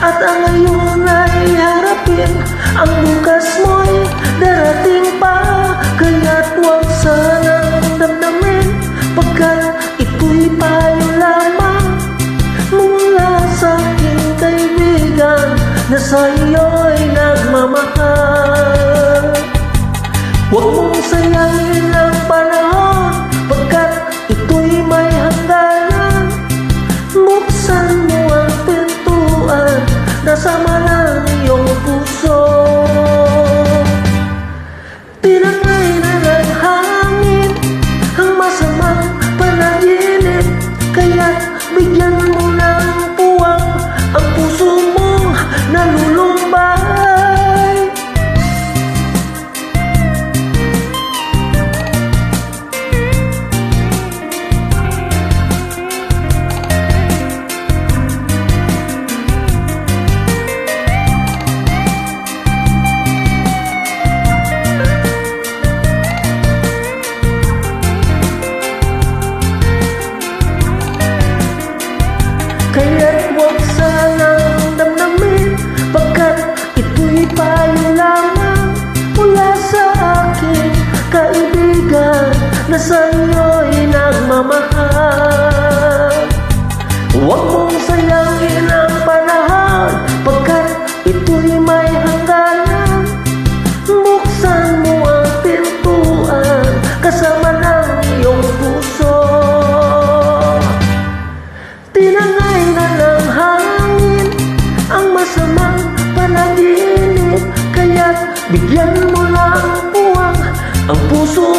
At ang ngayon ay harapin, ang bukas mo'y darating pa. Kaya't huwag sanang damdamin, pagkat ito'y payo lamang mula sa aking kaibigan na sa'yo'y nagmamahal. Huwag mong sayangin ang panahon, pagkat ito'y may hangganan. Buksan mo ang pintuan, nasama ng iyong puso. Tinangay na ng hangin ang masamang panaginip, kaya't bigyan mo ng puwang ang puso mong nalulumbay. Kaya't huwag sanang damdamin, pagkat ito'y payo lamang mula sa aking kaibigan na sa'yo'y nagmamahal. Huwag mong sayangin ang panahon, pagkat ito'y may hangganan. Buksan mo ang pintuan, kasama ng iyong puso. Tinangay na ng hangin ang masamang panaginip, kaya't bigyan mo ng puwang ang puso